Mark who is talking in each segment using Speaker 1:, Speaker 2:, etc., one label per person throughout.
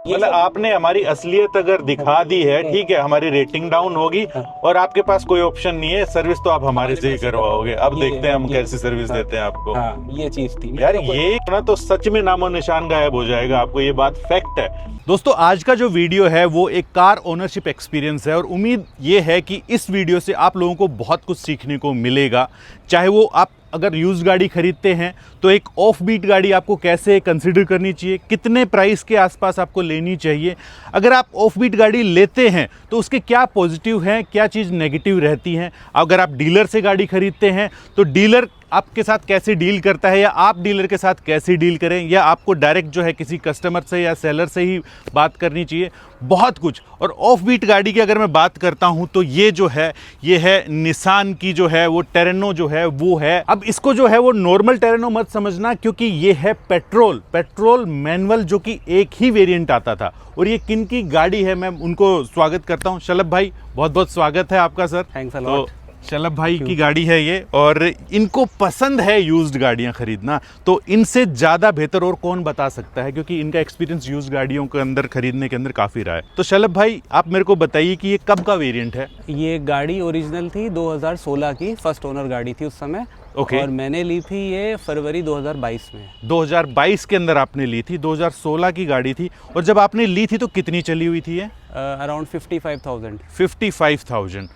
Speaker 1: मतलब आपने हमारी असलियत अगर दिखा दी है, ठीक है, हमारी रेटिंग डाउन होगी और आपके पास कोई ऑप्शन नहीं है, सर्विस तो आप हमारे से ही करवाओगे। अब देखते हैं हम कैसी सर्विस देते हैं आपको।
Speaker 2: हाँ, ये चीज थी
Speaker 1: यार, ये ना तो सच में नामो निशान गायब हो जाएगा आपको, ये बात फैक्ट है। दोस्तों, आज का जो वीडियो है वो एक कार ओनरशिप एक्सपीरियंस है और उम्मीद ये है कि इस वीडियो से आप लोगों को बहुत कुछ सीखने को मिलेगा। चाहे वो आप अगर यूज्ड गाड़ी खरीदते हैं तो एक ऑफ बीट गाड़ी आपको कैसे कंसिडर करनी चाहिए, कितने प्राइस के आसपास आपको लेनी चाहिए, अगर आप ऑफ बीट गाड़ी लेते हैं तो उसके क्या पॉजिटिव हैं, क्या चीज़ नेगेटिव रहती हैं, अगर आप डीलर से गाड़ी खरीदते हैं तो डीलर आपके साथ कैसे डील करता है या आप डीलर के साथ कैसे डील करें, या आपको डायरेक्ट जो है किसी कस्टमर से या सेलर से ही बात करनी चाहिए, बहुत कुछ। और ऑफ बीट गाड़ी की अगर मैं बात करता हूं तो ये जो है ये है निसान की जो है वो टेरेनो जो है वो है। अब इसको जो है वो नॉर्मल टेरेनो मत समझना, क्योंकि ये है पेट्रोल मैनुअल, जो कि एक ही वेरिएंट आता था। और ये किन की गाड़ी है, मैं उनको स्वागत करता हूँ। शलभ भाई, बहुत बहुत स्वागत है आपका sir.
Speaker 2: Thanks a lot.
Speaker 1: Shalabh भाई की गाड़ी है ये और इनको पसंद है यूज्ड गाड़ियां खरीदना, तो इनसे ज़्यादा बेहतर और कौन बता सकता है, क्योंकि इनका एक्सपीरियंस यूज्ड गाड़ियों के अंदर खरीदने के अंदर काफ़ी रहा है। तो शलभ भाई, आप मेरे को बताइए कि ये कब का वेरिएंट है?
Speaker 2: ये गाड़ी ओरिजिनल थी 2016 की, फर्स्ट ओनर गाड़ी थी उस समय।
Speaker 1: ओके।
Speaker 2: और मैंने ली थी ये फरवरी 2022 में।
Speaker 1: 2022 के अंदर आपने ली थी, 2016 की गाड़ी थी। और जब आपने ली थी तो कितनी चली हुई थी ये?
Speaker 2: अराउंड 55,000।
Speaker 1: 55,000।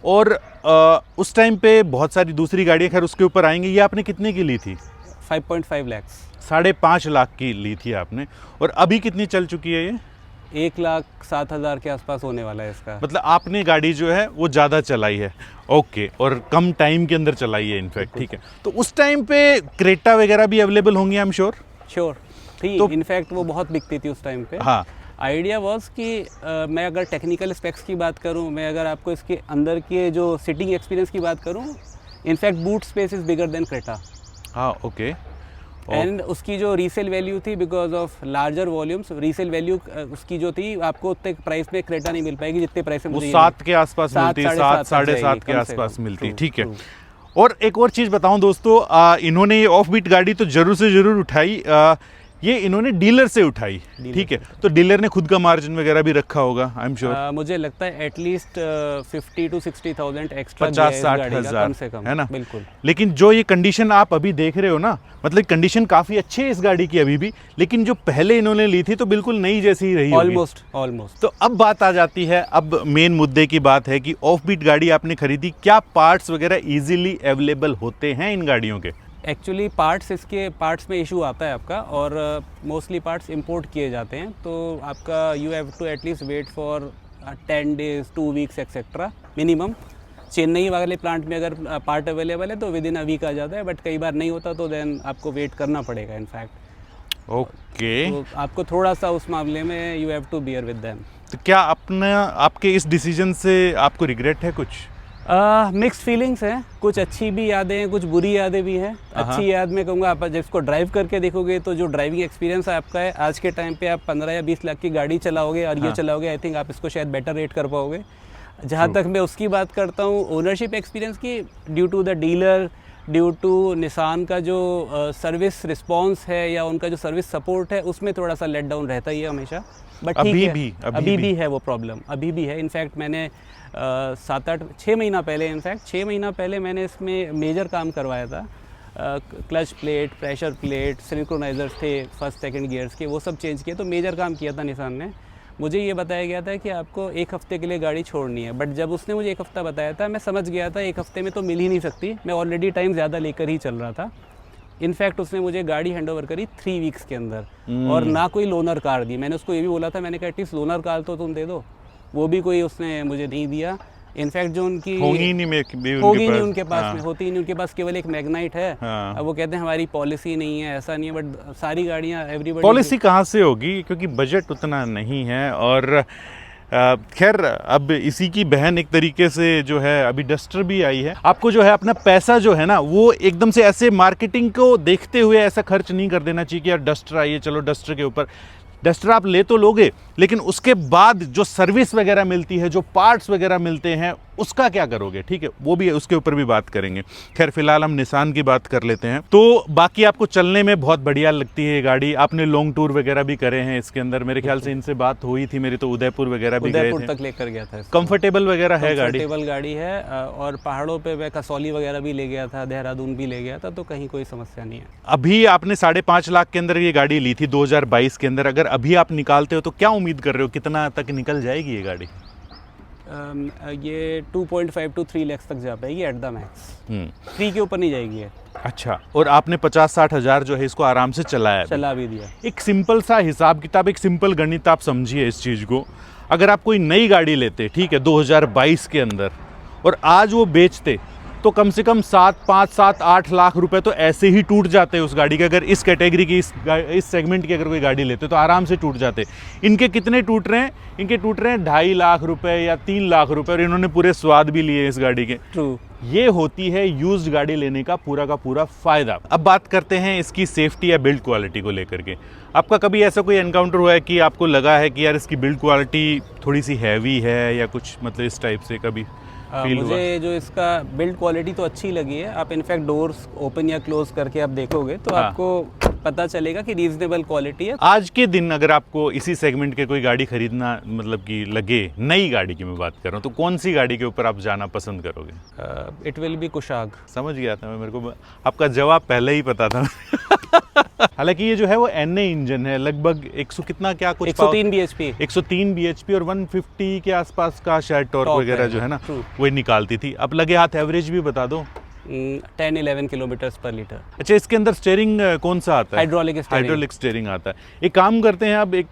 Speaker 1: और उस टाइम पे बहुत सारी दूसरी गाड़ियाँ, खैर उसके ऊपर आएंगे। ये आपने कितने की ली थी?
Speaker 2: 5.5 लाख।
Speaker 1: 5.5 लाख की ली थी आपने। और अभी कितनी चल चुकी है ये?
Speaker 2: 1,07,000 के आसपास होने वाला है इसका।
Speaker 1: मतलब आपने गाड़ी जो है वो ज़्यादा चलाई है। ओके। और कम टाइम के अंदर चलाई है इनफैक्ट, ठीक है। तो उस टाइम पे क्रेटा वगैरह भी अवेलेबल होंगी, आई एम
Speaker 2: श्योर थी।
Speaker 1: तो
Speaker 2: इनफैक्ट वो बहुत बिकती थी उस टाइम पे।
Speaker 1: हाँ।
Speaker 2: आइडिया वॉज कि मैं अगर टेक्निकल स्पेक्स की बात करूं, मैं अगर आपको इसके अंदर के जो सिटिंग एक्सपीरियंस की बात करूं, in fact boot space is bigger than Creta.
Speaker 1: हाँ, ओके।
Speaker 2: एंड उसकी जो रीसेल वैल्यू थी, because of larger volumes, resale value उसकी जो थी, आपको उतने प्राइस में क्रेटा नहीं मिल पाएगी जितने प्राइस में
Speaker 1: वो
Speaker 2: मुझे
Speaker 1: 7 के आसपास मिलती है, 7 साढ़े 7 के
Speaker 2: कम से
Speaker 1: आसपास
Speaker 2: कम।
Speaker 1: मिलती है,
Speaker 2: True,
Speaker 1: ठीक है।
Speaker 2: true।
Speaker 1: और एक और चीज़ बताऊं दोस्तों, इन्होंने ये ऑफ बीट गाड़ी तो जरूर से जरूर उठाई, ये इन्होंने डीलर से उठाई, ठीक है। तो डीलर ने खुद का मार्जिन वगैरह भी रखा होगा, आई एम श्योर।
Speaker 2: मुझे लगता है एटलीस्ट 50 to 60,000 एक्स्ट्रा
Speaker 1: 50-60 हज़ार
Speaker 2: कम से कम,
Speaker 1: है ना?
Speaker 2: बिल्कुल।
Speaker 1: लेकिन जो ये कंडीशन आप अभी देख रहे हो ना, मतलब कंडीशन काफ़ी अच्छी है इस गाड़ी की अभी भी, लेकिन जो पहले इन्होंने ली थी तो बिल्कुल नई जैसी ही रही होगी।
Speaker 2: ऑलमोस्ट।
Speaker 1: तो अब बात आ जाती है, अब मेन मुद्दे की बात है कि ऑफ बीट गाड़ी आपने खरीदी, क्या पार्ट्स वगैरह इजीली अवेलेबल होते हैं इन गाड़ियों के?
Speaker 2: एक्चुअली इसके पार्ट्स में इशू आता है आपका, और मोस्टली पार्ट्स इंपोर्ट किए जाते हैं, तो आपका you have to at least wait for 10 days 2 weeks etcetera minimum. Chennai वाले प्लांट में अगर पार्ट अवेलेबल है तो विद इन अ वीक आ जाता है, बट कई बार नहीं होता तो देन आपको वेट करना पड़ेगा इनफैक्ट।
Speaker 1: ओके।
Speaker 2: तो आपको थोड़ा सा उस मामले में you have to bear with them.
Speaker 1: तो क्या आपके इस डिसीजन से आपको रिग्रेट है कुछ?
Speaker 2: मिक्स्ड फीलिंग्स हैं, कुछ अच्छी भी यादें हैं, कुछ बुरी यादें भी हैं। अच्छी याद मैं कहूँगा, आप जब इसको ड्राइव करके देखोगे तो जो ड्राइविंग एक्सपीरियंस आपका है, आज के टाइम पे आप 15 या 20 लाख की गाड़ी चलाओगे और ये चलाओगे, आई थिंक आप इसको शायद बेटर रेट कर पाओगे। जहाँ तक मैं उसकी बात करता हूँ ओनरशिप एक्सपीरियंस की, due to the dealer, due to Nissan का जो सर्विस रिस्पॉन्स है या उनका जो सर्विस सपोर्ट है, उसमें थोड़ा सा लेट डाउन रहता ही है हमेशा। बट ठीक है, अभी भी है वो प्रॉब्लम, अभी भी है। इनफैक्ट मैंने 6 महीना पहले मैंने इसमें मेजर काम करवाया था। क्लच प्लेट, प्रेशर प्लेट, सिंक्रोनाइजर्स थे फर्स्ट सेकंड गियर्स के, वो सब चेंज किए, तो मेजर काम किया था निसान ने। मुझे ये बताया गया था कि आपको 1 हफ्ते के लिए गाड़ी छोड़नी है, बट जब उसने मुझे 1 हफ्ता बताया था, मैं समझ गया था 1 हफ्ते में तो मिल ही नहीं सकती, मैं ऑलरेडी टाइम ज़्यादा लेकर ही चल रहा था। इनफैक्ट उसने मुझे गाड़ी हैंडओवर करी 3 वीक्स के अंदर, और ना कोई लोनर कार दी। मैंने उसको ये भी बोला था, मैंने कहा एटलीस्ट लोनर कार तो तुम दे दो, वो भी कोई उसने मुझे नहीं दिया। इनफैक्ट जो उनकी होगी नहीं उनके पास में, होती ही नहीं उनके पास, केवल एक मैग्नाइट है। अब वो कहते हैं हमारी पॉलिसी नहीं है, ऐसा नहीं है, बट सारी गाड़ियाँ एवरीबॉडी।
Speaker 1: पॉलिसी कहाँ से होगी, क्योंकि बजट उतना नहीं है। और खैर, अब इसी की बहन एक तरीके से जो है अभी डस्टर भी आई है। आपको जो है अपना पैसा जो है ना, वो एकदम से ऐसे मार्केटिंग को देखते हुए ऐसा खर्च नहीं कर देना चाहिए कि यार डस्टर आई है, चलो डस्टर के ऊपर। डस्टर आप ले तो लोगे, लेकिन उसके बाद जो सर्विस वगैरह मिलती है, जो पार्ट्स वगैरह मिलते हैं, उसका क्या करोगे, ठीक है, वो भी उसके ऊपर भी बात करेंगे। खैर फिलहाल हम निसान की बात कर लेते हैं। तो बाकी आपको चलने में बहुत बढ़िया लगती है ये गाड़ी। आपने लॉन्ग टूर वगैरह भी करे हैं इसके अंदर, मेरे ख्याल से इनसे बात हुई थी मेरी, तो उदयपुर वगैरह भी गए
Speaker 2: उदयपुर
Speaker 1: थे।
Speaker 2: तक लेकर गया था इसको।
Speaker 1: कंफर्टेबल वगैरह है गाड़ी?
Speaker 2: कंफर्टेबल गाड़ी है और पहाड़ों पे मैं कसौली वगैरह भी ले गया था, देहरादून भी ले गया था, तो कहीं कोई समस्या नहीं है।
Speaker 1: अभी आपने 5.5 लाख के अंदर ये गाड़ी ली थी 2022 के अंदर, अगर अभी आप निकालते हो तो क्या उम्मीद कर रहे हो, कितना तक निकल जाएगी ये गाड़ी?
Speaker 2: ये 2.5 to 3 लाख तक जा पाएगी एट द मैक्स। 3 के ऊपर नहीं जाएगी ये।
Speaker 1: अच्छा, और आपने 50-60 हज़ार जो है इसको आराम से चलाया?
Speaker 2: चला भी दिया।
Speaker 1: एक सिंपल सा हिसाब किताब, एक सिंपल गणित आप समझिए इस चीज़ को। अगर आप कोई नई गाड़ी लेते, ठीक है, 2022 के अंदर, और आज वो बेचते, तो कम से कम 7-8 लाख रुपए तो ऐसे ही टूट जाते हैं उस गाड़ी के। अगर इस कैटेगरी की, इस सेगमेंट की अगर कोई गाड़ी लेते तो आराम से टूट जाते। इनके कितने टूट रहे हैं? इनके टूट रहे हैं 2.5 लाख रुपए या 3 लाख रुपए, और इन्होंने पूरे स्वाद भी लिए इस गाड़ी के।
Speaker 2: ट्रू।
Speaker 1: ये होती है यूज्ड गाड़ी लेने का पूरा फायदा। अब बात करते हैं इसकी सेफ्टी या बिल्ड क्वालिटी को लेकर के। आपका कभी ऐसा कोई एनकाउंटर हुआ है कि आपको लगा है कि यार इसकी बिल्ड क्वालिटी थोड़ी सी हैवी है या कुछ, मतलब इस टाइप से कभी फील हुआ?
Speaker 2: मुझे जो इसका बिल्ड क्वालिटी तो अच्छी लगी है। आप इनफैक्ट डोर्स ओपन या क्लोज करके आप देखोगे तो
Speaker 1: हाँ।
Speaker 2: आपको पता चलेगा कि रीजनेबल क्वालिटी है।
Speaker 1: आज के दिन अगर आपको इसी सेगमेंट के कोई गाड़ी खरीदना, मतलब कि लगे, नई गाड़ी की मैं बात कर रहा हूँ, तो कौन सी गाड़ी के ऊपर आप जाना पसंद करोगे?
Speaker 2: It will be Kushag.
Speaker 1: समझ गया था मैं, मेरे को आपका जवाब पहले ही पता था। हालांकि ये जो है वो NA इंजन है, लगभग 100 कितना क्या कुछ
Speaker 2: 103 bhp
Speaker 1: 103 bhp और 150 के आसपास का शायद टॉर्क वगैरह जो है ना,
Speaker 2: True।
Speaker 1: वो निकालती थी। अब लगे हाथ एवरेज भी बता दो।
Speaker 2: 10-11 किलोमीटर पर लीटर।
Speaker 1: अच्छा, इसके अंदर स्टीयरिंग कौन सा आता है? हाइड्रोलिक स्टीयरिंग आता है। एक काम करते हैं, अब एक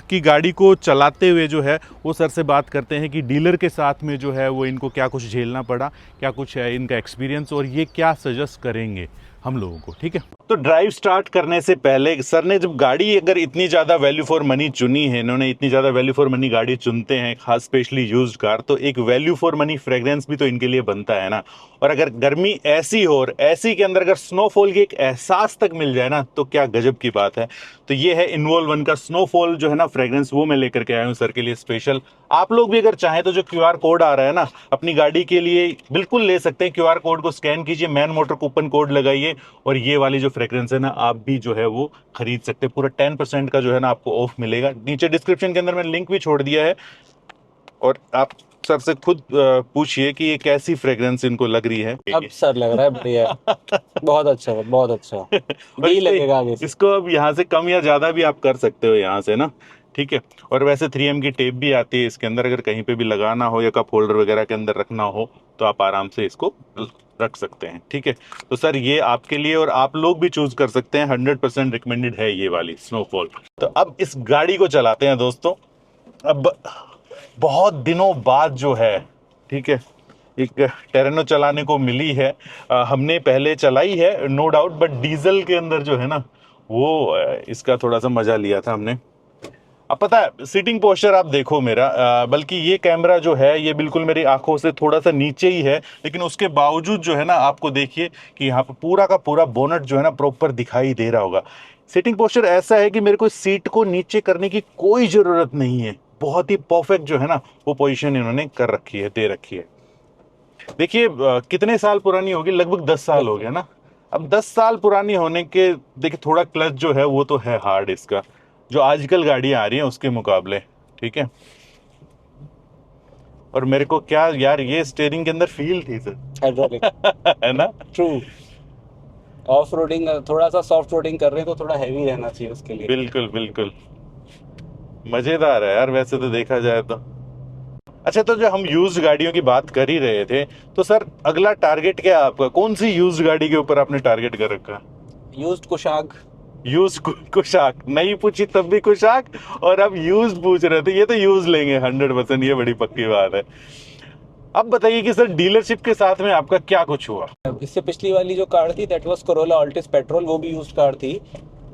Speaker 1: की गाड़ी को चलाते हुए जो है वो सर से बात करते हैं कि डीलर के साथ में जो है वो इनको क्या कुछ झेलना पड़ा, क्या कुछ है इनका एक्सपीरियंस, और ये क्या सजेस्ट करेंगे हम लोगों को, ठीक है। तो ड्राइव स्टार्ट करने से पहले सर ने जब गाड़ी, अगर इतनी ज़्यादा वैल्यू फॉर मनी चुनी है, इन्होंने इतनी ज़्यादा वैल्यू फॉर मनी गाड़ी चुनते हैं, खास स्पेशली यूज्ड कार, तो एक वैल्यू फॉर मनी फ्रेग्रेंस भी तो इनके लिए बनता है ना। और अगर गर्मी ऐसी हो और ऐसी के अंदर अगर स्नोफॉल की एक एहसास तक मिल जाए ना, तो क्या गजब की बात है। तो ये है इन्वॉल्व 1 का स्नोफॉल जो है ना फ्रेग्रेंस, वो मैं लेकर के आया हूँ सर के लिए स्पेशल। आप लोग भी अगर चाहें तो जो QR कोड आ रहा है ना अपनी गाड़ी के लिए बिल्कुल ले सकते हैं। QR कोड को स्कैन कीजिए, मैन मोटर कूपन कोड लगाइए, और ये वाली जो फ्रेग्रेंस है ना आप भी जो है वो खरीद सकते हैं। पूरा 10% का जो है ना आपको ऑफ मिलेगा। नीचे डिस्क्रिप्शन के अंदर मैंने लिंक भी छोड़ दिया है, और आप सर से खुद पूछिए कि ये कैसी फ्रेग्रेंस इनको लग रही है।
Speaker 2: अब सर लग रहा है बढ़िया। बहुत अच्छा, बहुत अच्छा। यही लगेगा आगे से।
Speaker 1: इसको अब यहाँ से कम या ज्यादा भी आप कर सकते हो यहाँ से ना, ठीक है। और वैसे 3M की टेप भी आती है इसके अंदर, अगर कहीं पे भी लगाना हो या कप होल्डर वगैरह के अंदर रखना हो तो आप आराम से इसको रख सकते हैं, ठीक है। तो सर ये आपके लिए, और आप लोग भी चूज कर सकते हैं, 100% रिकमेंडेड है ये वाली स्नोफॉल। तो अब इस गाड़ी को चलाते हैं दोस्तों। अब बहुत दिनों बाद जो है, ठीक है, एक टेरेनो चलाने को मिली है। हमने पहले चलाई है नो डाउट, बट डीजल के अंदर जो है ना वो इसका थोड़ा सा मजा लिया था हमने। अब पता है सीटिंग पोस्चर आप देखो मेरा, बल्कि ये कैमरा जो है ये बिल्कुल मेरी आंखों से थोड़ा सा नीचे ही है, लेकिन उसके बावजूद जो है ना आपको देखिए कि यहाँ पर पूरा का पूरा बोनट जो है ना प्रॉपर दिखाई दे रहा होगा। सीटिंग पोस्चर ऐसा है कि मेरे को सीट को नीचे करने की कोई ज़रूरत नहीं है। बहुत ही परफेक्ट जो है ना वो पोजीशन इन्होंने कर रखी है, दे रखी है। देखिए कितने साल पुरानी होगी, लगभग 10 साल हो गया ना। अब 10 साल पुरानी होने के, देखिए थोड़ा क्लच जो है वो तो है हार्ड इसका, जो आजकल गाड़ियां आ रही हैं उसके मुकाबले, ठीक है। और मेरे को क्या यार ये स्टीयरिंग के अंदर फील थी सर,
Speaker 2: हाइड्रोलिक
Speaker 1: है ना।
Speaker 2: ट्रू। ऑफ रोडिंग, थोड़ा सा सॉफ्ट रोडिंग कर रहे हैं तो थोड़ा हैवी रहना चाहिए उसके लिए।
Speaker 1: बिल्कुल बिल्कुल मजेदार है यार वैसे तो देखा जाए तो। अच्छा, तो जो हम यूज्ड गाड़ियों की बात कर ही रहे थे, तो सर अगला टारगेट क्या है आपका? कौन सी यूज्ड गाड़ी के ऊपर आपने टारगेट कर रखा?
Speaker 2: यूज्ड कुशाग।
Speaker 1: कुशाक नहीं पूछी तब भी कुशाक, और अब यूज पूछ रहे थे, ये तो यूज लेंगे 100%, ये बड़ी पक्की बात है। अब बताइए कि सर डीलरशिप के साथ में आपका क्या कुछ हुआ?
Speaker 2: इससे पिछली वाली जो कार थी that was Corolla Altis petrol, वो भी यूज्ड कार थी।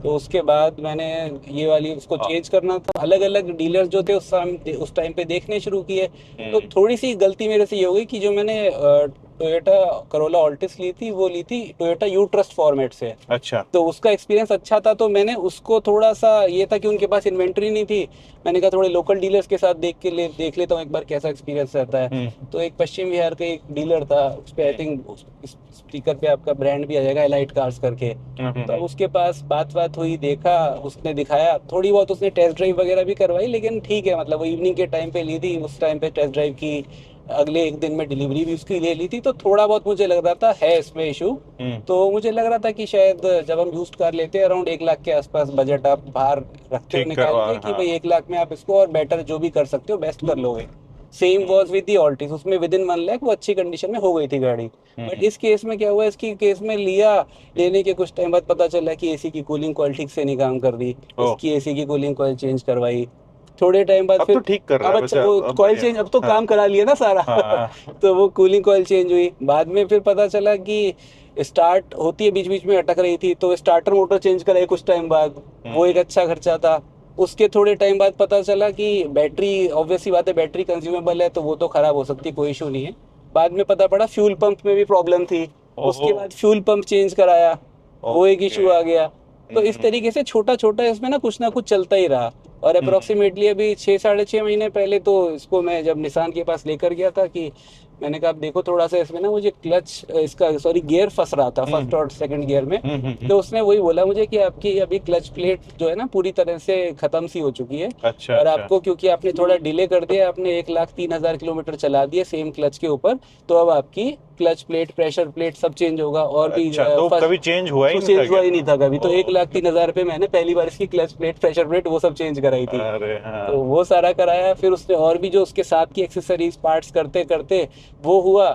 Speaker 2: तो उसके बाद मैंने ये वाली उसको चेंज करना था। अलग अलग डीलर जो थे उस टाइम पे देखने शुरू किए, तो थोड़ी सी गलती मेरे से ये हो गई कि जो मैंने टोयोटा करोला ऑल्टिस ली थी, वो ली थी टोयोटा यू ट्रस्ट फॉर्मेट से।
Speaker 1: अच्छा।
Speaker 2: तो उसका एक्सपीरियंस अच्छा था, तो मैंने उसको थोड़ा सा ये था कि उनके पास इन्वेंट्री नहीं थी, मैंने कहा थोड़े लोकल डीलर्स के साथ देख लेता हूँ एक बार कैसा एक्सपीरियंस रहता है। तो एक पश्चिम बिहार का एक डीलर था, उस पर आई थिंक स्पीकर पे आपका ब्रांड भी आ जाएगा एलाइट कार्स करके। तो उसके पास बात हुई, देखा, उसने दिखाया, थोड़ी बहुत उसने टेस्ट ड्राइव वगैरह भी करवाई, लेकिन ठीक है, मतलब वो इवनिंग के टाइम पे ली थी, उस टाइम पे टेस्ट ड्राइव की, अगले एक दिन में डिलीवरी भी उसकी ले ली थी। तो थोड़ा बहुत मुझे लग रहा था है इसमें इशू। तो मुझे लग रहा था कि शायद जब हम यूज्ड कार लेते हैं अराउंड 1 लाख के आसपास बजट आप बाहर रखते हो निकाल के कि भाई 1 लाख में आप इसको और बेटर जो भी कर सकते हो बेस्ट कर लोगे। Same was with the Altis, उसमें विद इन 1 लाख वो अच्छी कंडीशन में हो गई थी गाड़ी। बट इस केस में क्या हुआ, इसकी केस में लेने के कुछ टाइम बाद पता चला कि एसी की कूलिंग कॉइल ठीक से नहीं काम कर दी, इसकी एसी की कूलिंग कॉइल चेंज करवाई। थोड़े टाइम बाद फिर
Speaker 1: तो ठीक कर रहा है,
Speaker 2: अब अच्छा वो कॉइल चेंज अब तो काम करा लिया ना सारा। तो वो कूलिंग कॉइल चेंज हुई, बाद में फिर पता चला कि स्टार्ट होती है बीच बीच में अटक रही थी, तो स्टार्टर मोटर चेंज कराई कुछ टाइम बाद, वो एक अच्छा खर्चा था। उसके थोड़े टाइम बाद पता चला कि बैटरी, ऑब्वियसली बात है बैटरी कंज्यूमेबल है तो वो तो खराब हो सकती है, कोई इशू नहीं है। बाद में पता पड़ा फ्यूल पंप में भी प्रॉब्लम थी, उसके बाद फ्यूल पंप चेंज कराया, वो एक इशू आ गया। तो इस तरीके से छोटा छोटा इसमें ना कुछ चलता ही रहा। और अप्रोक्सीमेटली अभी 6-6.5 महीने पहले तो इसको मैं जब निसान के पास लेकर गया था कि मैंने कहा आप देखो थोड़ा सा इसमें ना मुझे गियर फंस रहा था फर्स्ट और सेकंड गियर में। तो उसने वही बोला मुझे कि आपकी अभी क्लच प्लेट जो है ना पूरी तरह से खत्म सी हो चुकी है।
Speaker 1: अच्छा,
Speaker 2: और आपको क्योंकि आपने थोड़ा डिले कर दिया, आपने 1,03,000 किलोमीटर चला दिया सेम क्लच के ऊपर, तो अब आपकी क्लच प्लेट, प्रेशर प्लेट सब चेंज होगा। और भी
Speaker 1: तो कभी चेंज हुआ ही
Speaker 2: नहीं था कभी। तो 1,03,000 पे मैंने पहली बार इसकी क्लच प्लेट, प्रेशर प्लेट वो सब चेंज कराई थी। तो वो सारा कराया। फिर उसने और भी जो उसके साथ की एक्सेसरीज पार्ट्स करते करते वो हुआ।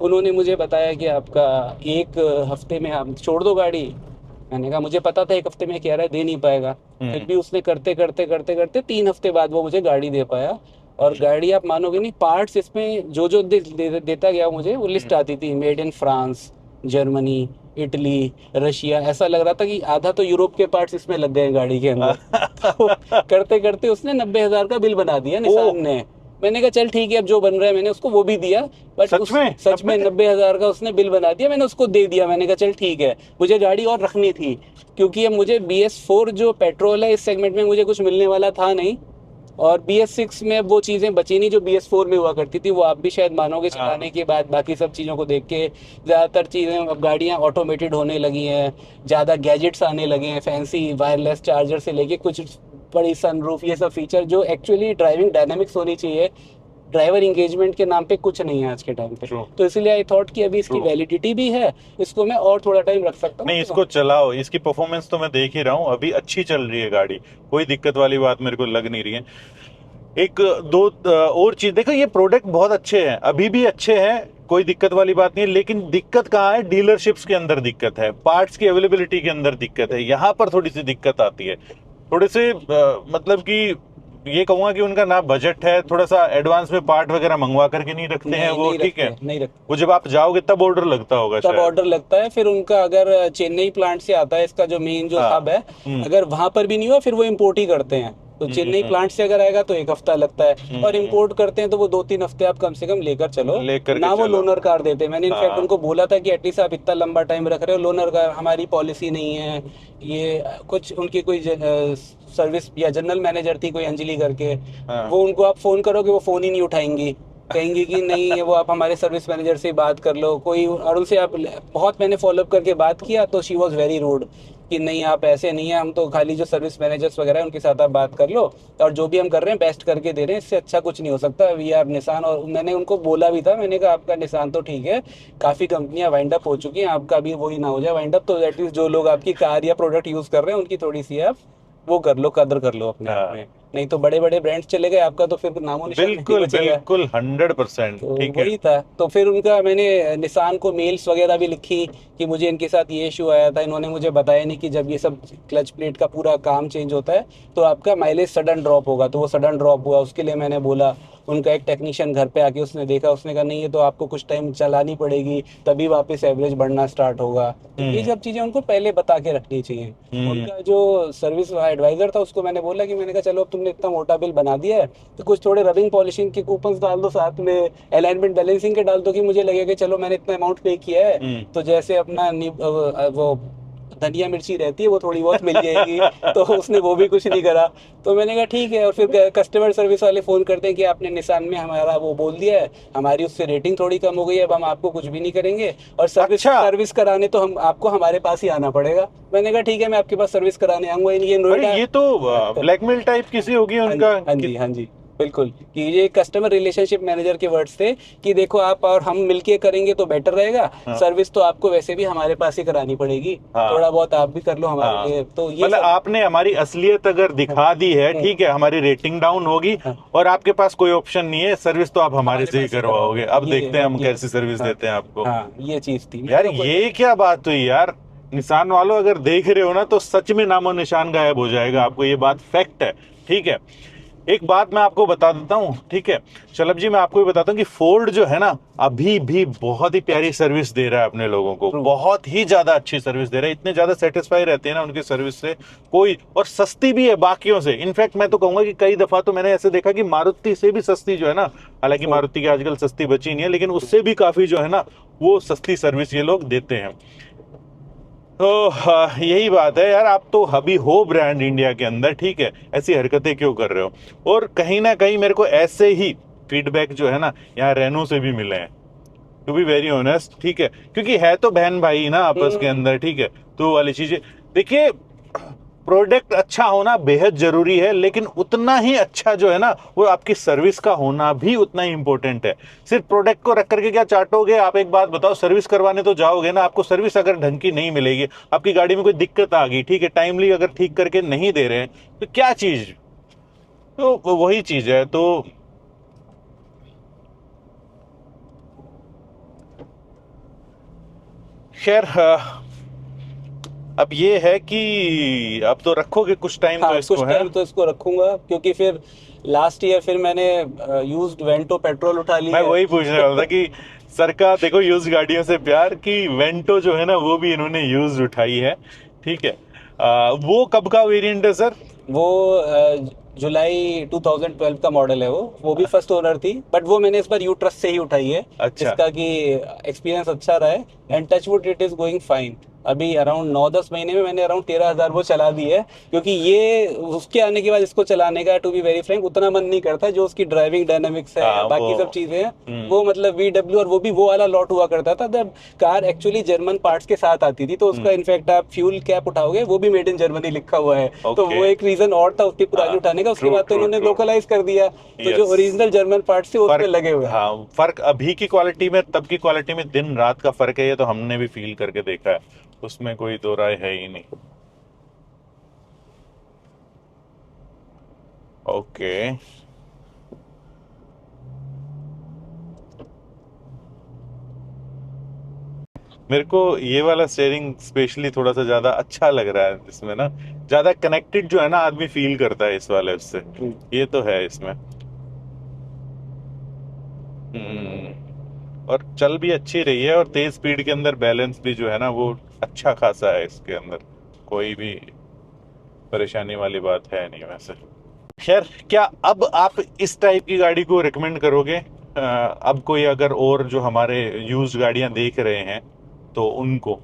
Speaker 2: उन्होंने मुझे बताया कि आपका 1 हफ्ते में आप छोड़ दो गाड़ी। मैंने कहा मुझे पता था 1 हफ्ते में कह रहा है दे नहीं पाएगा, फिर भी उसने करते करते 3 हफ्ते बाद वो मुझे गाड़ी दे पाया। और गाड़ी आप मानोगे नहीं, पार्ट्स इसमें जो देता गया मुझे वो लिस्ट आती थी, made in France, Germany, Italy, Russia. ऐसा लग रहा था कि आधा तो यूरोप के पार्ट्स इसमें लग गए गाड़ी के अंदर। तो करते करते उसने 90,000 का बिल बना दिया निसान ने। मैंने कहा चल ठीक है, अब जो बन रहा है मैंने उसको वो भी दिया। बट सच में 90,000 का उसने बिल बना दिया, मैंने उसको दे दिया। मैंने कहा चल ठीक है, मुझे गाड़ी और रखनी थी क्योंकि अब मुझे BS4 जो पेट्रोल है इस सेगमेंट में मुझे कुछ मिलने वाला था नहीं। और BS6 में वो चीज़ें बची नहीं जो BS4 में हुआ करती थी। वो आप भी शायद मानोगे चलाने के बाद, बाकी सब चीज़ों को देख के। ज़्यादातर चीज़ें अब गाड़ियाँ ऑटोमेटेड होने लगी हैं, ज़्यादा गैजेट्स आने लगे हैं, फैंसी वायरलेस चार्जर से लेके कुछ बड़ी सनरूफ, ये सब फीचर जो एक्चुअली ड्राइविंग डायनेमिक्स होनी चाहिए, ड्राइवर इंगेजमेंट के नाम पे कुछ नहीं है आज के टाइम पे। तो इसलिए आई थॉट कि अभी इसकी वैलिडिटी भी है, इसको मैं और थोड़ा टाइम रख सकता हूँ।
Speaker 1: नहीं, इसको चलाओ, इसकी परफॉर्मेंस तो मैं देख ही रहा हूँ, अभी अच्छी चल रही है गाड़ी, कोई दिक्कत वाली बात मेरे को लग नहीं रही है। एक दो और चीज देखो, ये प्रोडक्ट बहुत अच्छे हैं, अभी भी अच्छे हैं, कोई दिक्कत वाली बात नहीं है। लेकिन दिक्कत कहाँ है? डीलरशिप्स के अंदर दिक्कत है, पार्ट्स की अवेलेबिलिटी के अंदर दिक्कत है, यहाँ पर थोड़ी सी दिक्कत आती है। थोड़े से मतलब कि ये कहूंगा कि उनका ना बजट है, थोड़ा सा एडवांस में पार्ट वगैरह मंगवा करके नहीं रखते हैं वो, ठीक है,
Speaker 2: नहीं रखते।
Speaker 1: वो जब आप जाओगे तब ऑर्डर लगता होगा,
Speaker 2: तब ऑर्डर लगता है। फिर उनका अगर चेन्नई प्लांट से आता है, इसका जो मेन जो हब है, अगर वहां पर भी नहीं हुआ फिर वो इम्पोर्ट ही करते हैं। तो चेन्नई प्लांट से अगर आएगा तो 1 हफ्ता लगता है, और इम्पोर्ट करते हैं तो वो 2-3 हफ्ते आप कम से कम लेकर चलो ना। वो लोनर कार देते हैं। मैंने इनफैक्ट उनको बोला था कि एटलीस्ट आप इतना लंबा टाइम रख रहे हो, लोनर कार हमारी पॉलिसी नहीं है। ये कुछ उनकी कोई सर्विस या जनरल मैनेजर थी कोई अंजलि करके, वो उनको आप फोन करोगे वो फोन ही नहीं उठाएंगी, कहेंगी कि नहीं वो आप हमारे सर्विस मैनेजर से बात कर लो कोई। और उनसे आप बहुत मैंने फॉलोअप करके बात किया तो शी वॉज वेरी रूड कि नहीं आप ऐसे नहीं है, हम तो खाली जो सर्विस मैनेजर्स वगैरह है उनके साथ आप बात कर लो, और जो भी हम कर रहे हैं बेस्ट करके दे रहे हैं, इससे अच्छा कुछ नहीं हो सकता। We are Nissan. और मैंने उनको बोला भी था, मैंने कहा आपका निसान तो ठीक है, काफ़ी कंपनियां वाइंड अप हो चुकी हैं, आपका भी वही ना हो जाए वाइंड अप। तो एटलीस्ट जो लोग आपकी कार या प्रोडक्ट यूज़ कर रहे हैं उनकी थोड़ी सी आप वो कर लो, कदर कर लो अपने आप में। नहीं तो बड़े बड़े ब्रांड्स चले गए, आपका तो फिर नामो निशान
Speaker 1: बिल्कुल 100%।
Speaker 2: तो
Speaker 1: ठीक है,
Speaker 2: वही था। तो फिर उनका मैंने निसान को मेल्स वगैरह भी लिखी कि मुझे इनके साथ ये इशू आया था, इन्होंने मुझे बताया नहीं कि जब ये सब क्लच प्लेट का पूरा काम चेंज होता है तो आपका माइलेज सडन ड्रॉप होगा। तो वो सडन ड्रॉप हुआ, उसके लिए मैंने बोला। उनका एक टेक्नीशियन घर पे आके उसने देखा, उसने कहा नहीं ये तो आपको कुछ टाइम चलानी पड़ेगी तभी वापस एवरेज बढ़ना स्टार्ट होगा। तो ये सब चीजें उनको पहले बता के रखनी चाहिए। उनका जो सर्विस एडवाइजर था उसको मैंने बोला कि मैंने कहा चलो अब तुमने इतना मोटा बिल बना दिया है तो कुछ थोड़े रबिंग पॉलिशिंग के कूपन्स डाल दो, साथ में अलाइनमेंट बैलेंसिंग के डाल दो, कि मुझे लगेगा कि चलो मैंने इतना अमाउंट पे किया है तो जैसे अपना वो धनिया मिर्ची रहती है वो थोड़ी बहुत मिल जाएगी। तो उसने वो भी कुछ नहीं करा। तो मैंने कहा ठीक है। और फिर कस्टमर सर्विस वाले फोन करते हैं कि आपने निसान में हमारा वो बोल दिया है, हमारी उससे रेटिंग थोड़ी कम हो गई है, अब हम आपको कुछ भी नहीं करेंगे और सर्विस कराने तो हम आपको हमारे पास ही आना पड़ेगा। मैंने कहा ठीक है मैं आपके पास सर्विस कराने आऊंगा। ये नोएडा,
Speaker 1: ये तो ब्लैकमेल टाइप किसी होगी उनका।
Speaker 2: हाँ जी हाँ जी बिल्कुल, कि ये कस्टमर रिलेशनशिप मैनेजर के वर्ड्स थे कि देखो आप और हम मिलके करेंगे तो बेटर रहेगा। सर्विस तो आपको वैसे भी हमारे पास ही करानी पड़ेगी। थोड़ा बहुत आप भी कर लो हमारे लिए। तो ये
Speaker 1: मतलब आपने हमारी असलियत अगर दिखा दी है, ठीक है, हमारी रेटिंग डाउन होगी और आपके पास कोई ऑप्शन नहीं है, सर्विस तो आप हमारे से ही करवाओगे। अब देखते हैं हम कैसी सर्विस देते हैं आपको।
Speaker 2: ये चीज थी
Speaker 1: यार, ये क्या बात हुई यार। निसान वालों अगर देख रहे हो ना तो सच में नामो निशान गायब हो जाएगा आपको, ये बात फैक्ट है। ठीक है, एक बात मैं आपको बता देता हूँ, ठीक है शलभ जी, मैं आपको भी बताता हूँ कि फोर्ड जो है ना अभी भी बहुत ही प्यारी सर्विस दे रहा है अपने लोगों को, बहुत ही ज्यादा अच्छी सर्विस दे रहा है। इतने ज्यादा सेटिस्फाई रहते हैं ना उनकी सर्विस से कोई, और सस्ती भी है बाकियों से। इनफैक्ट मैं तो कहूंगा कि कई दफा तो मैंने ऐसे देखा कि मारुति से भी सस्ती जो है ना, हालांकि मारुति की आजकल सस्ती बची नहीं है, लेकिन उससे भी काफी जो है ना वो सस्ती सर्विस ये लोग देते हैं। तो यही बात है यार, आप तो अभी हो ब्रांड इंडिया के अंदर, ठीक है, ऐसी हरकतें क्यों कर रहे हो। और कहीं ना कहीं मेरे को ऐसे ही फीडबैक जो है ना यहाँ रेनो से भी मिले हैं, टू बी वेरी ऑनेस्ट, ठीक है, क्योंकि है तो बहन भाई ना आपस के अंदर, ठीक है। तो वो वाली चीजें देखिए, प्रोडक्ट अच्छा होना बेहद जरूरी है, लेकिन उतना ही अच्छा जो है ना वो आपकी सर्विस का होना भी उतना ही इंपॉर्टेंट है। सिर्फ प्रोडक्ट को रख करके क्या चाटोगे आप। एक बात बताओ, सर्विस करवाने तो जाओगे ना, आपको सर्विस अगर ढंग की नहीं मिलेगी, आपकी गाड़ी में कोई दिक्कत आ गई, ठीक है, टाइमली अगर ठीक करके नहीं दे रहे हैं तो क्या चीज, तो वही चीज है। तो खैर अब ये है कि अब तो रखोगे कुछ टाइम तो इसको,
Speaker 2: कुछ टाइम तो इसको रखूंगा, क्योंकि फिर लास्ट ईयर फिर मैंने यूज्ड वेंटो पेट्रोल उठा लिया।
Speaker 1: मैं वही पूछने वाला था कि सर का देखो यूज गाड़ियों से प्यार, कि वेंटो जो है ना वो भी इन्होंने यूज उठाई है, ठीक है। वो कब का वेरिएंट है सर?
Speaker 2: वो जुलाई 2012 का मॉडल है। वो भी फर्स्ट ओनर थी, बट वो मैंने इस बार यू ट्रस्ट से ही उठाई है।
Speaker 1: अच्छा।
Speaker 2: इसका कि एक्सपीरियंस अच्छा रहा है and touch wood it is going fine. अभी अराउंड 9-10 महीने में मैंने अराउंड 13,000 वो चला दी है, क्योंकि ये उसके आने के बाद इसको चलाने का टू बी वेरी फ्रैंक उतना मन नहीं करता। जो उसकी ड्राइविंग डायनामिक्स है, बाकी सब चीजें हैं, वो मतलब VW, और वो भी वो वाला लॉट हुआ करता था जब कार एक्चुअली जर्मन पार्ट्स के साथ आती थी। तो उसका इनफैक्ट आप फ्यूल कैप उठाओगे वो भी मेड इन जर्मनी लिखा हुआ है। तो वो एक रीजन और था उसकी पुरानी उठाने का। उसके बाद तो उन्होंने लोकलाइज कर दिया, तो जो ओरिजिनल जर्मन पार्ट्स थे उसमें लगे हुए।
Speaker 1: हाँ, फर्क अभी की क्वालिटी में तब की क्वालिटी में दिन रात का फर्क है, ये तो हमने भी फील करके देखा है, उसमें कोई दो राय है ही नहीं। ओके, मेरे को ये वाला स्टीयरिंग स्पेशली थोड़ा सा ज्यादा अच्छा लग रहा है, इसमें ना ज्यादा कनेक्टेड जो है ना आदमी फील करता है इस वाले उससे, ये तो है इसमें। और चल भी अच्छी रही है, और तेज स्पीड के अंदर बैलेंस भी जो है ना वो अच्छा खासा है इसके अंदर, कोई भी परेशानी वाली बात है नहीं वैसे। खैर, क्या अब आप इस टाइप की गाड़ी को रिकमेंड करोगे? अब कोई अगर और जो हमारे यूज्ड गाड़ियां देख रहे हैं तो उनको,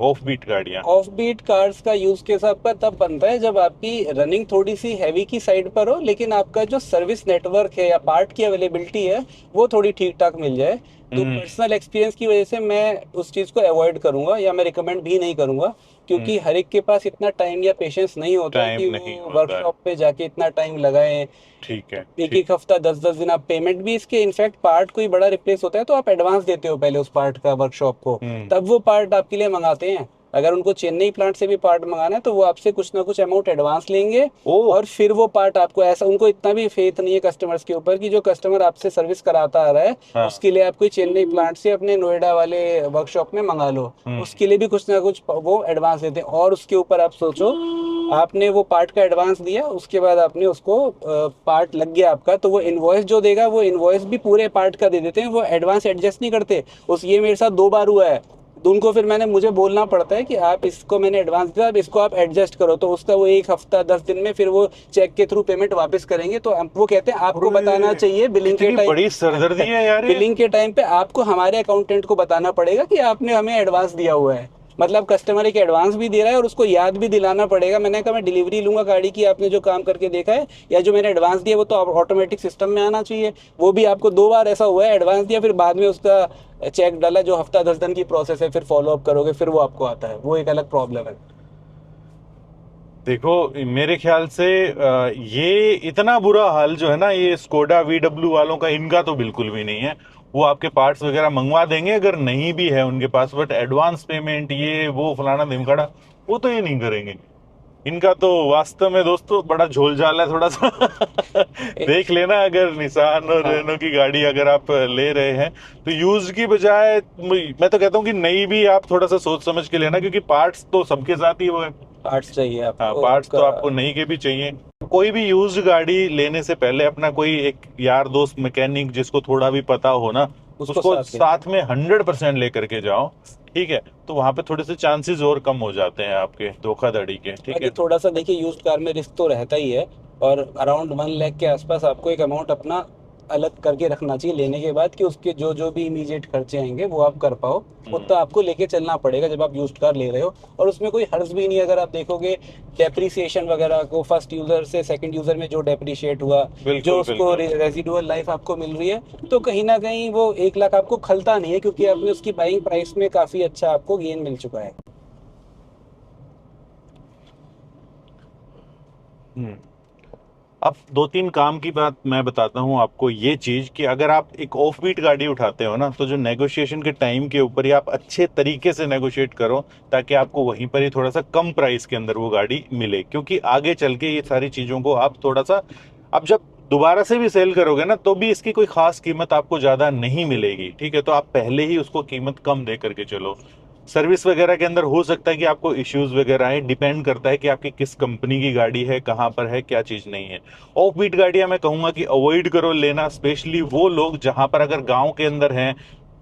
Speaker 1: ऑफ बीट गाड़ियां,
Speaker 2: ऑफ बीट कार्स का यूज केस आपका तब बनता है जब आपकी रनिंग थोड़ी सी हैवी की साइड पर हो, लेकिन आपका जो सर्विस नेटवर्क है या पार्ट की अवेलेबिलिटी है वो थोड़ी ठीक ठाक मिल जाए। तो पर्सनल एक्सपीरियंस की वजह से मैं उस चीज को अवॉइड करूंगा, या मैं रिकमेंड भी नहीं करूंगा, क्योंकि हर एक के पास इतना टाइम या पेशेंस नहीं होता कि वो वर्कशॉप पे जाके इतना टाइम लगाए।
Speaker 1: ठीक है,
Speaker 2: एक हफ्ता 10-10 दिन आप पेमेंट भी इसके, इनफैक्ट पार्ट कोई बड़ा रिप्लेस होता है तो आप एडवांस देते हो पहले उस पार्ट का वर्कशॉप को, तब वो पार्ट आपके लिए मंगाते हैं। अगर उनको चेन्नई प्लांट से भी पार्ट मंगाना है तो वो आपसे कुछ ना कुछ अमाउंट एडवांस लेंगे,
Speaker 1: ओह।
Speaker 2: और फिर वो पार्ट आपको, ऐसा उनको इतना भी फेथ नहीं है कस्टमर्स के ऊपर कि जो कस्टमर आपसे सर्विस कराता आ रहा है
Speaker 1: हाँ।
Speaker 2: उसके लिए आप कोई चेन्नई प्लांट से अपने नोएडा वाले वर्कशॉप में मंगा लो, उसके लिए भी कुछ ना कुछ वो एडवांस देते हैं। और उसके ऊपर आप सोचो, आपने वो पार्ट का एडवांस दिया, उसके बाद आपने उसको पार्ट लग गया आपका, तो वो इनवॉइस जो देगा वो इनवॉइस भी पूरे पार्ट का दे देते हैं, वो एडवांस एडजस्ट नहीं करते। उस ये मेरे साथ 2 बार हुआ है, तो उनको फिर मुझे बोलना पड़ता है कि आप इसको, मैंने एडवांस दिया, अब इसको आप एडजस्ट करो, तो उसका वो 1 हफ्ता 10 दिन में फिर वो चेक के थ्रू पेमेंट वापस करेंगे। तो वो कहते हैं आपको बताना चाहिए बिलिंग के
Speaker 1: कितनी
Speaker 2: टाइम,
Speaker 1: बड़ी सरदर्दी है यार ये।
Speaker 2: बिलिंग के टाइम पे आपको हमारे अकाउंटेंट को बताना पड़ेगा कि आपने हमें एडवांस दिया हुआ है। मतलब कस्टमर एक एडवांस भी दे रहा है और उसको याद भी दिलाना पड़ेगा। मैंने कहा मैं डिलीवरी लूंगा गाड़ी की, आपने जो काम करके देखा है या जो मैंने एडवांस दिया वो तो ऑटोमेटिक सिस्टम में आना चाहिए। वो भी आपको 2 बार ऐसा हुआ है, एडवांस दिया फिर बाद में उसका चेक डाला, जो हफ्ता 10 दिन की प्रोसेस है, फिर फॉलो अप करोगे फिर वो आपको आता है, वो एक अलग प्रॉब्लम है।
Speaker 1: देखो मेरे ख्याल से ये इतना बुरा हाल जो है ना, ये स्कोडा VW वालों का, इनका तो बिल्कुल भी नहीं है। वो आपके पार्ट्स वगैरह मंगवा देंगे अगर नहीं भी है उनके पास, बट एडवांस पेमेंट ये वो फलाना ढिमकाना वो तो ये नहीं करेंगे। इनका तो वास्तव में दोस्तों बड़ा झोलझाल है थोड़ा सा। देख लेना, अगर निसान और
Speaker 2: हाँ।
Speaker 1: रेनो की गाड़ी अगर आप ले रहे हैं तो यूज की बजाय मैं तो कहता हूँ कि नई भी आप थोड़ा सा सोच समझ के लेना, क्योंकि पार्ट्स तो सबके साथ ही वो है।
Speaker 2: पार्ट्स चाहिए
Speaker 1: हाँ,
Speaker 2: आपको
Speaker 1: पार्ट्स तो आपको
Speaker 2: आपका,
Speaker 1: नई के भी चाहिए। कोई भी यूज्ड गाड़ी लेने से पहले अपना कोई एक यार दोस्त मैकेनिक जिसको थोड़ा भी पता हो ना,
Speaker 2: उसको
Speaker 1: उसको
Speaker 2: साथ
Speaker 1: साथ में 100% लेकर के जाओ। ठीक है, तो वहां पे थोड़े से चांसेस और कम हो जाते हैं आपके धोखाधड़ी के। ठीक
Speaker 2: बाकी
Speaker 1: है।
Speaker 2: थोड़ा सा देखिए, यूज्ड कार में रिस्क तो रहता ही है, और अराउंड 1 लाख के आसपास आपको एक अमाउंट अपना अलग करके रखना चाहिए लेने के बाद, कि उसके जो जो भी इमीडिएट खर्चे आएंगे वो आप कर पाओ, उतना आपको लेके चलना पड़ेगा जब आप यूज्ड कार ले रहे हो। और उसमें कोई हर्ज भी नहीं है, अगर आप देखोगे डेप्रिसिएशन वगैरह को, फर्स्ट यूजर से सेकंड यूजर में जो डेप्रिशिएट हुआ,
Speaker 1: बिल्कुल
Speaker 2: जो उसको
Speaker 1: बिल्कुल।
Speaker 2: रेजिडुअल लाइफ आपको मिल रही है, तो कहीं ना कहीं वो 1 लाख आपको खलता नहीं है, क्योंकि आपने उसकी बाइंग प्राइस में काफी अच्छा आपको गेन मिल चुका है।
Speaker 1: हम्म। अब 2-3 काम की बात मैं बताता हूँ आपको, ये चीज कि अगर आप एक ऑफ बीट गाड़ी उठाते हो ना, तो जो नेगोशिएशन के टाइम के ऊपर ही आप अच्छे तरीके से नेगोशिएट करो, ताकि आपको वहीं पर ही थोड़ा सा कम प्राइस के अंदर वो गाड़ी मिले। क्योंकि आगे चल के ये सारी चीजों को आप थोड़ा सा, अब जब दोबारा से भी सेल करोगे ना, तो भी इसकी कोई खास कीमत आपको ज्यादा नहीं मिलेगी। ठीक है, तो आप पहले ही उसको कीमत कम दे करके चलो। सर्विस वगैरह के अंदर हो सकता है कि आपको इश्यूज वगैरह आए, डिपेंड करता है कि आपकी किस कंपनी की गाड़ी है, कहाँ पर है, क्या चीज नहीं है। ऑफ बीट गाड़ियां मैं कहूंगा कि अवॉइड करो लेना, स्पेशली वो लोग जहां पर अगर गांव के अंदर हैं।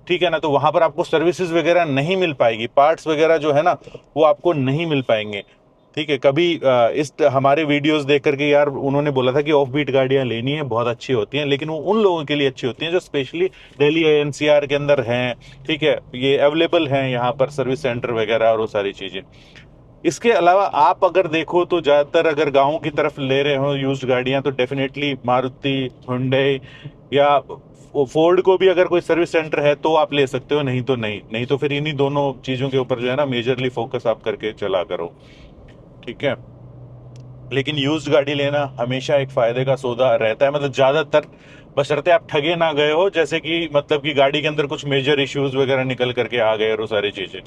Speaker 1: ठीक है ना, तो वहां पर आपको सर्विसेज वगैरह नहीं मिल पाएगी, पार्ट्स वगैरह जो है ना वो आपको नहीं मिल पाएंगे। ठीक है, कभी इस हमारे वीडियोस देख करके यार उन्होंने बोला था कि ऑफ बीट गाड़ियां लेनी है, बहुत अच्छी होती हैं, लेकिन वो उन लोगों के लिए अच्छी होती हैं जो स्पेशली दिल्ली NCR के अंदर हैं। ठीक है, ये अवेलेबल हैं यहाँ पर सर्विस सेंटर वगैरह और वो सारी चीजें। इसके अलावा आप अगर देखो तो ज्यादातर अगर गाँव की तरफ ले रहे हो यूज्ड गाड़ियां, तो डेफिनेटली मारुति, हुंडई या फोर्ड को भी अगर कोई सर्विस सेंटर है तो आप ले सकते हो, नहीं तो नहीं। नहीं तो फिर इन्हीं दोनों चीजों के ऊपर जो है ना मेजरली फोकस आप करके चला करो। ठीक है, लेकिन यूज्ड गाड़ी लेना हमेशा एक फायदे का सौदा रहता है, मतलब ज्यादातर, बशर्ते आप ठगे ना गए हो, जैसे कि मतलब कि गाड़ी के अंदर कुछ मेजर इश्यूज वगैरह निकल करके आ गए और वो सारी चीजें।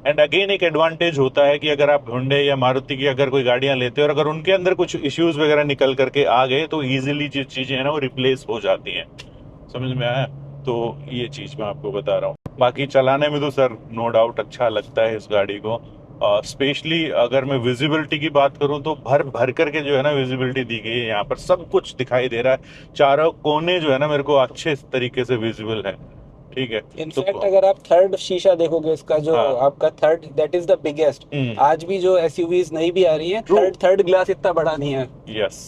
Speaker 1: एंड अगेन एक एडवांटेज होता है कि अगर आप हुंडई या मारुति की अगर कोई गाड़ियां लेते हो और अगर उनके अंदर कुछ इश्यूज वगैरह निकल करके आ गए, तो इजीली जो चीजें हैं ना वो रिप्लेस हो जाती हैं। समझ में आया? तो ये चीज मैं आपको बता रहा हूँ। बाकी चलाने में तो सर नो डाउट अच्छा लगता है इस गाड़ी को। स्पेशली अगर मैं विजिबिलिटी की बात करूं तो भर भर करके जो है ना विजिबिलिटी दी गई है, यहाँ पर सब कुछ दिखाई दे रहा है, चारों कोने जो है ना मेरे को अच्छे तरीके से विजिबल है। ठीक है, तो
Speaker 2: इनफैक्ट अगर आप थर्ड शीशा देखोगे इसका, जो
Speaker 1: हाँ।
Speaker 2: आपका third, that is the biggest. आज भी जो एसयूवीज नई भी आ रही हैं,
Speaker 1: True.
Speaker 2: थर्ड ग्लास इतना बड़ा नहीं है।
Speaker 1: यस,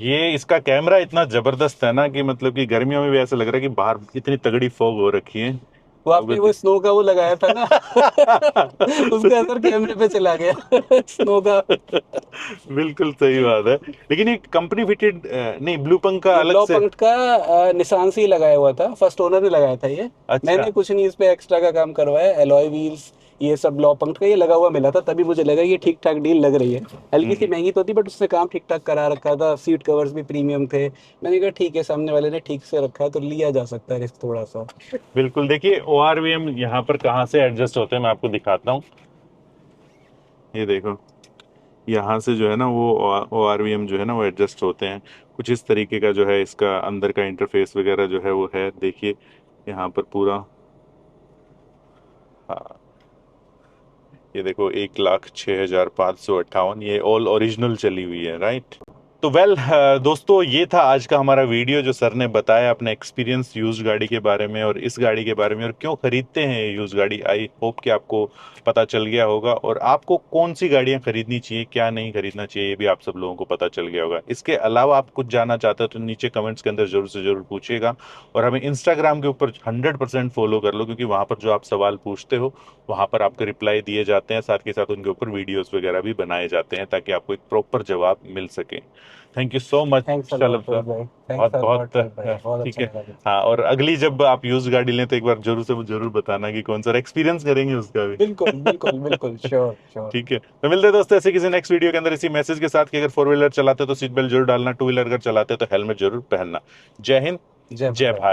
Speaker 1: ये इसका कैमरा इतना जबरदस्त है ना कि मतलब कि गर्मियों में भी ऐसा लग रहा है कि बाहर इतनी तगड़ी फॉग हो रखी है।
Speaker 2: वो आपने वो स्नो का वो लगाया था ना, उसका असर कैमरे पे चला गया, स्नो का।
Speaker 1: बिल्कुल सही बात है, लेकिन ये कंपनी फिटेड नहीं, ब्लू पंख का
Speaker 2: ये
Speaker 1: अलग
Speaker 2: ब्लॉ
Speaker 1: से।
Speaker 2: पंक्ट का निसान से ही लगाया हुआ था, फर्स्ट ओनर ने लगाया था ये।
Speaker 1: अच्छा।
Speaker 2: मैंने कुछ नहीं इस पे एक्स्ट्रा का काम करवाया, एलॉय व्हील्स ये सब ब्लॉ पंक्ट का ये लगा हुआ मिला था, तभी मुझे लगा ये ठीक ठाक डील लग रही है। हल्की सी महंगी तो थी बट उससे काम ठीक ठाक करा रखा था, सीट कवर्स भी प्रीमियम थे। मैंने कहा ठीक है, सामने वाले ने ठीक से रखा है तो लिया जा सकता है रिस्क थोड़ा सा।
Speaker 1: बिल्कुल, देखिए ORVM यहाँ पर कहाँ से एडजस्ट होते हैं मैं आपको दिखाता हूँ। ये देखो, यहाँ से जो है ना वो ORVM जो है ना वो एडजस्ट होते हैं। कुछ इस तरीके का जो है इसका अंदर का इंटरफेस वगैरह जो है वो है। देखिए यहाँ पर पूरा, हाँ ये देखो 1,06,558, ये ऑल ओरिजिनल चली हुई है, राइट। तो दोस्तों ये था आज का हमारा वीडियो, जो सर ने बताया अपने एक्सपीरियंस यूज्ड गाड़ी के बारे में और इस गाड़ी के बारे में और क्यों खरीदते हैं ये यूज्ड गाड़ी। आई होप कि आपको पता चल गया होगा और आपको कौन सी गाड़ियां खरीदनी चाहिए, क्या नहीं खरीदना चाहिए, ये भी आप सब लोगों को पता चल गया होगा। इसके अलावा आप कुछ जानना चाहते हो तो नीचे कमेंट्स के अंदर जरूर से जरूर पूछिएगा और हमें इंस्टाग्राम के ऊपर 100% फॉलो कर लो, क्योंकि वहां पर जो आप सवाल पूछते हो वहां पर आपको रिप्लाई दिए जाते हैं, साथ के साथ उनके ऊपर वीडियोस वगैरह भी बनाए जाते हैं ताकि आपको एक प्रॉपर जवाब मिल सके। Thank you so much
Speaker 2: thanks a
Speaker 1: Shalabh
Speaker 2: lot
Speaker 1: sir,
Speaker 2: भाई,
Speaker 1: बहुत
Speaker 2: थैंक्स अ
Speaker 1: बहुत
Speaker 2: लॉट भाई, बहुत
Speaker 1: ठीक
Speaker 2: अच्छा
Speaker 1: है।
Speaker 2: लगा मुझे।
Speaker 1: हाँ, और अगली जब आप यूज गाड़ी लें तो एक बार जरूर से जरूर बताना कि कौन सा एक्सपीरियंस करेंगे उसका भी।
Speaker 2: बिल्कुल बिल्कुल बिल्कुल, श्योर श्योर।
Speaker 1: ठीक है, तो मिलते हैं दोस्तों ऐसे किसी नेक्स्ट वीडियो के अंदर इसी मैसेज के साथ कि अगर 4 व्हीलर चलाते हो तो सीट बेल्ट जरूर डालना, 2 व्हीलर अगर चलाते हो तो हेलमेट जरूर पहनना। जय हिंद,
Speaker 2: जय
Speaker 1: जय
Speaker 2: भारत।
Speaker 1: भारत।